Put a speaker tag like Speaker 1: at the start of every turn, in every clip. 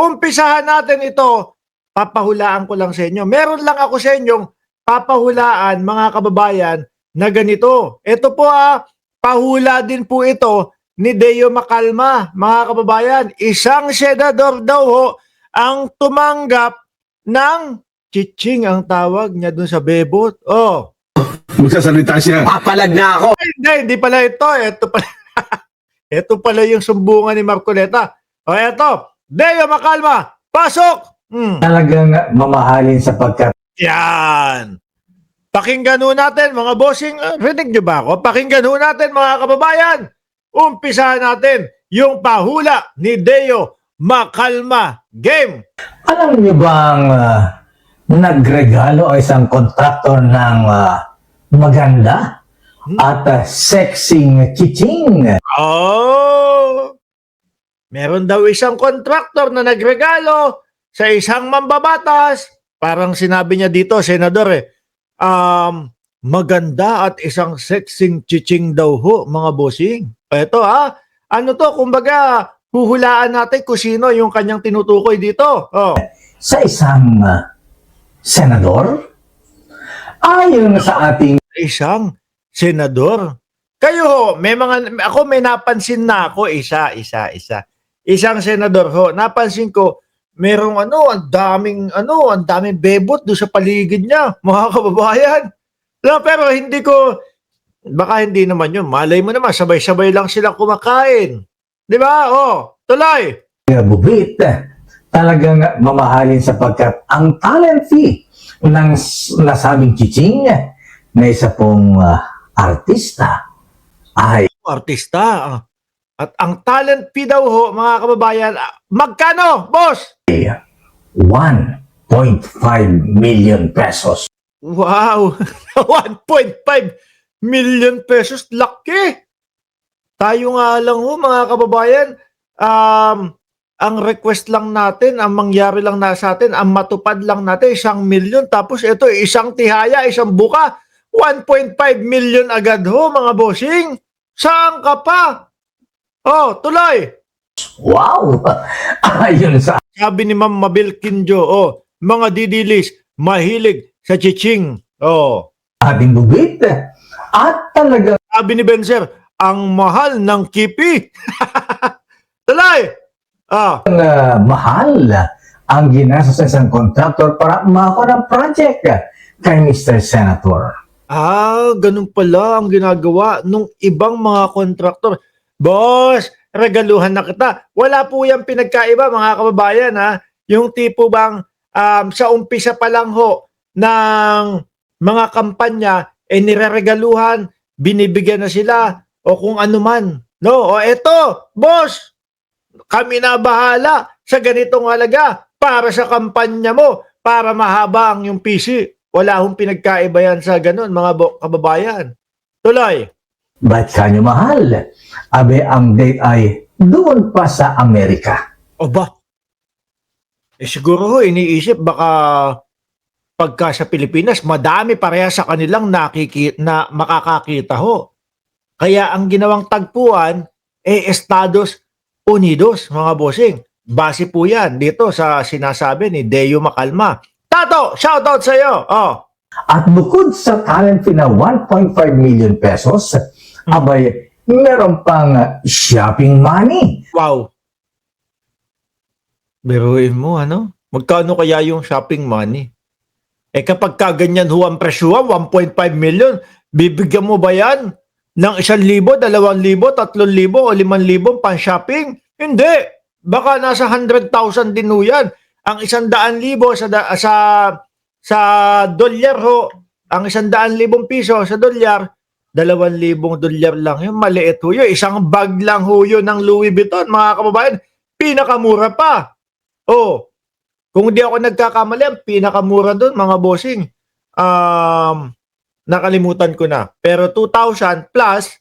Speaker 1: Umpisahan natin ito. Papahulaan ko lang sa inyo. Meron lang ako sa inyong papahulaan, mga kababayan, na ganito. Ito po pahula din po ito ni Deo Macalma, mga kababayan. Isang senador daw ho ang tumanggap ng chiching ang tawag niya dun sa bebot. Oh.
Speaker 2: Magsasalita siya.
Speaker 3: Papalag na ako.
Speaker 1: Hindi pala ito. Ito pala. Ito pala yung sumbungan ni Marcoleta. O eto, Deo Macalma, pasok!
Speaker 3: Talagang mamahalin sapagkat
Speaker 1: Yan. Pakinggan ho natin mga bossing. Rinig nyo ba ako? Pakinggan ho natin mga kababayan. Umpisahan natin yung pahula ni Deo Macalma. Game!
Speaker 3: alam niyo bang nagregalo ang isang kontraktor ng maganda at sexing chiching?
Speaker 1: Oh! Meron daw isang kontraktor na nagregalo sa isang mambabatas. Parang sinabi niya dito, senador maganda at isang sexing chiching daw ho, mga bossing. Eto ano to, kumbaga, huhulaan natin kung sino yung kanyang tinutukoy dito. Oh.
Speaker 3: Sa isang senador? Ayon sa ating
Speaker 1: Isang senador. Kayo ho, may napansin na ako, isa. Isang senador ho, napansin ko, merong ang daming bebot doon sa paligid niya, mga kababayan. Pero baka hindi naman yun. Malay mo naman, sabay-sabay lang silang kumakain. Di ba? Oh, tuloy.
Speaker 3: bubit, talagang mamahalin sapagkat ang talent fee ng nasabing chiching na isa pong artista ay
Speaker 1: Artista. At ang talent fee daw ho, mga kababayan, magkano, boss?
Speaker 3: 1.5 million pesos.
Speaker 1: Wow! 1.5 million pesos. Laki! Tayo nga lang ho, mga kababayan, ang request lang natin, ang mangyari lang na sa atin, ang matupad lang natin, 1 million. Tapos ito, isang tihaya, isang buka, 1.5 million agad ho, mga bossing. Saan ka pa? Oh, tuloy!
Speaker 3: Wow! Ayon sa
Speaker 1: Sabi ni Ma'am Mabel Kinjo, mga didilis, mahilig sa chiching.
Speaker 3: ating bubit at talagang
Speaker 1: Sabi ni Benzer, ang mahal ng kipi. Tuloy!
Speaker 3: mahal ang ginastos sa isang kontraktor para makakuha ng project kay Mr. Senator.
Speaker 1: Ganun pala ang ginagawa nung ibang mga kontraktor. Boss, regaluhan na kita. Wala po yung pinagkaiba, mga kababayan. Yung tipo bang sa umpisa pa lang ho ng mga kampanya, nireregaluhan, binibigyan na sila, o kung ano man. No? O eto, boss, kami na bahala sa ganitong halaga para sa kampanya mo, para mahaba ang yung PC. Wala hong pinagkaiba yan sa ganun, mga kababayan. Tuloy.
Speaker 3: Ba't kanyo mahal? Abe, ang date ay doon pa sa Amerika.
Speaker 1: O ba? Siguro ho, iniisip baka pagka sa Pilipinas, madami pareha sa kanilang na makakakita ho. Kaya ang ginawang tagpuan, Estados Unidos, mga bossing. Base po yan dito sa sinasabi ni Deo Macalma. Tato, shoutout sa iyo.
Speaker 3: At bukod sa talent fee na 1.5 million pesos, abay, meron pang shopping money.
Speaker 1: Wow. Biruin mo, Magkano kaya yung shopping money? Kapag kaganyan ho ang presyuhan, 1.5 million, bibigyan mo ba yan ng 1,000, 2,000, 3,000 o 5,000 pang shopping? Hindi. Baka nasa 100,000 din ho yan. Ang 100,000 sa dolyar ho, ang 100,000 piso sa dolyar, 2,000 dolyar lang yun. Maliit ho yun. Isang bag lang ho yun ng Louis Vuitton, mga kababayan. Pinakamura pa. Kung di ako nagkakamali, ang pinakamura doon, mga bossing, nakalimutan ko na. Pero 2,000 plus,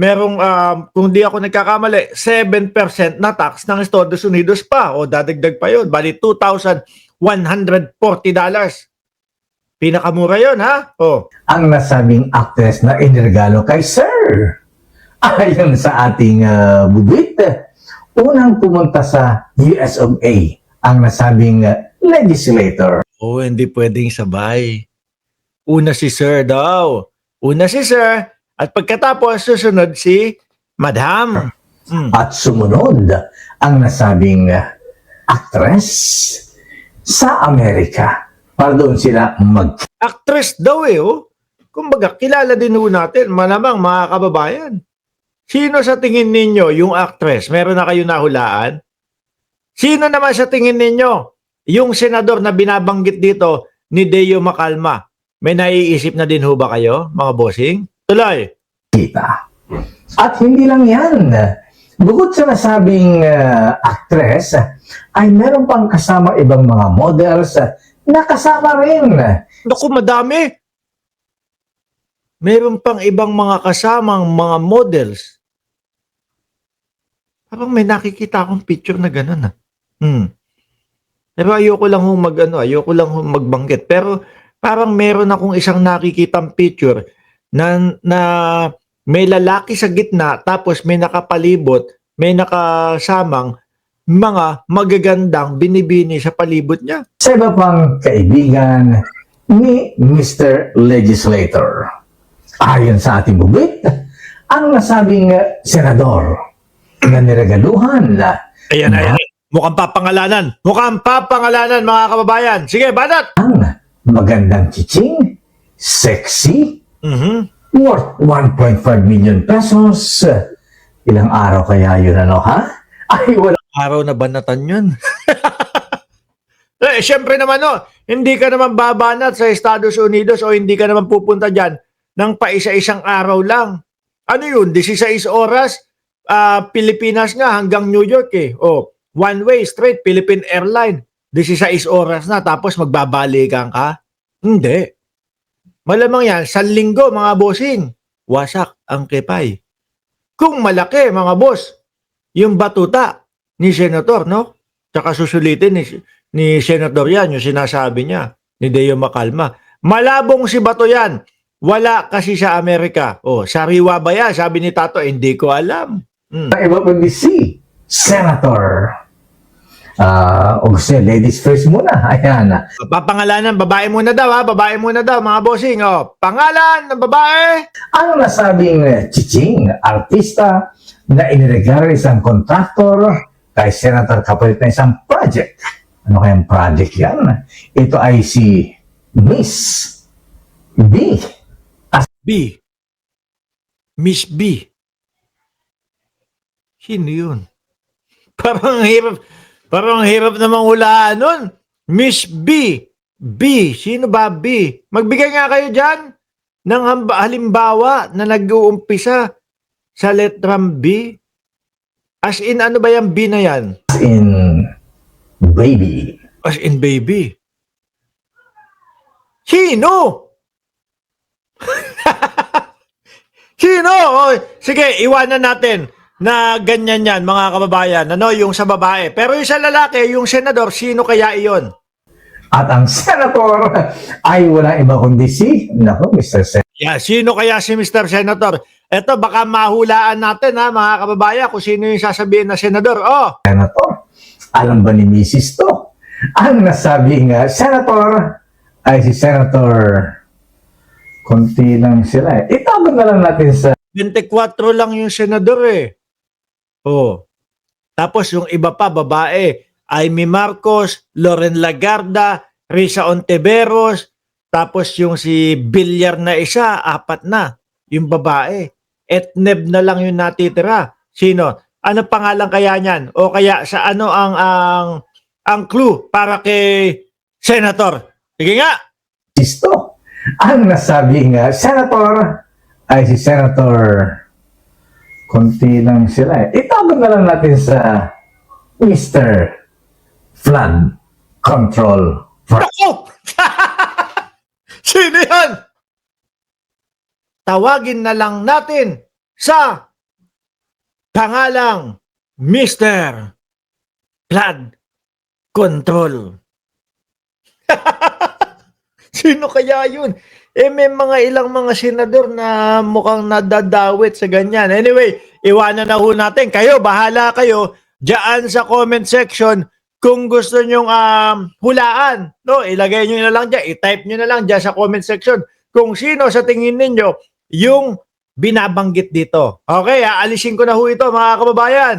Speaker 1: merong, kung di ako nagkakamali, 7% na tax ng Estados Unidos pa. Dadagdag pa yun. Bali, $2,140. Pinakamura yun, ha?
Speaker 3: Ang nasabing actress na inirgalo kay Sir. Ayon sa ating bubit, unang pumunta sa US of A ang nasabing legislator.
Speaker 1: Oh, hindi pwedeng sabay. Una si Sir daw. Una si Sir at pagkatapos susunod si Madam.
Speaker 3: At sumunod ang nasabing actress sa Amerika. Para doon sila
Speaker 1: Actress daw oh. Kumbaga, kilala din ho natin, malamang mga kababayan. Sino sa tingin ninyo yung actress? Meron na kayo nahulaan? Sino naman sa tingin ninyo yung senador na binabanggit dito ni Deo Macalma? May naiisip na din ho ba kayo, mga bossing? Tuloy.
Speaker 3: magkita. At hindi lang yan. Bukod sa nasabing actress, ay meron pang kasama ibang mga models na kasama rin.
Speaker 1: Naku, madami. Meron pang ibang mga kasamang mga models. Parang may nakikita akong picture na gano'n Pero ayoko lang ayoko lang magbanggit. Pero parang meron akong isang nakikitang picture na may lalaki sa gitna tapos may nakapalibot, may nakasamang mga magagandang binibini sa palibot niya.
Speaker 3: Sa iba pang kaibigan ni Mr. Legislator. Ayon sa ating bubit, ang nasabing senador na niregaluhan
Speaker 1: Ayan. Mukhang papangalanan. Mukhang papangalanan, mga kababayan. Sige, banat!
Speaker 3: ang magandang chiching, sexy, worth 1.5 million pesos. Ilang araw kaya yun ha? Ay, wala.
Speaker 1: Araw na banatan yun. Siyempre naman hindi ka naman babanat sa Estados Unidos o hindi ka naman pupunta dyan ng paisa-isang araw lang. Ano yun? 16 oras, Pilipinas nga hanggang New York one way straight, Philippine Airline. 16 oras na tapos magbabalikan ka? Hindi. Malamang yan, sa linggo mga bossing, wasak ang kepay. Kung malaki mga boss, yung batuta ni Senator, no? Tsaka susulitin ni Senator yan, yung sinasabi niya, ni Deo Macalma. Malabong si Bato yan. Wala kasi sa Amerika. Sariwa ba yan? Sabi ni Tato, hindi ko alam.
Speaker 3: Iba pa si Senator. Gusto ladies first muna. Ayan.
Speaker 1: Papangalanan, babae muna daw babae muna daw mga bossing. Pangalan ng babae.
Speaker 3: Ang nasabing chiching, artista na iniregalo isang kontraktor kay Senator kapalit na isang project. Ano kayang project yan? Ito ay si Miss B.
Speaker 1: B. Miss B. Sino yun? Parang hirap namang hulaan nun. Miss B. B. Sino ba B? Magbigay nga kayo dyan ng halimbawa na nag-uumpisa sa letrang B. As in, ano ba yung B na yan?
Speaker 3: As in baby.
Speaker 1: As in baby. Sino? Sino? Sige, iwanan natin na ganyan yan, mga kababayan. Yung sa babae. Pero yung sa lalaki, yung senador, sino kaya iyon?
Speaker 3: At ang senator ay walang iba kundi si, Mr.
Speaker 1: Yeah, sino kaya si Mr. Senator? Ito, baka mahulaan natin mga kababayan, kung sino yung sasabihin na senador.
Speaker 3: Senator. Alam ba ni Mrs. to? Ang nasabing senator ay si Senator. Konti lang sila Itago na lang natin sa
Speaker 1: 24 lang yung senador Tapos yung iba pa, babae, Amy Marcos, Loren Lagarda, Risa Ontiveros, tapos yung si Villar na isa, 4 na, yung babae. Etneb na lang yung natitira. Sino? Ano pangalan kaya niyan? O kaya sa ano ang clue para kay Senator? Sige nga!
Speaker 3: Sisto. Ang nasabing senator ay si Senator. Konti lang sila Itago na lang natin sa Mr. Flood Control.
Speaker 1: Ako! Sino yan? Tawagin na lang natin sa pangalang Mr. Flood Control. Sino kaya yun? May ilang mga senador na mukhang nadadawit sa ganyan. Anyway, iwanan na ho natin. Kayo, bahala kayo dyan sa comment section Kung gusto nyong hulaan, no, ilagay nyo na lang dyan, i-type nyo na lang dyan sa comment section kung sino sa tingin ninyo yung binabanggit dito. Okay, aalisin ko na ho ito mga kababayan.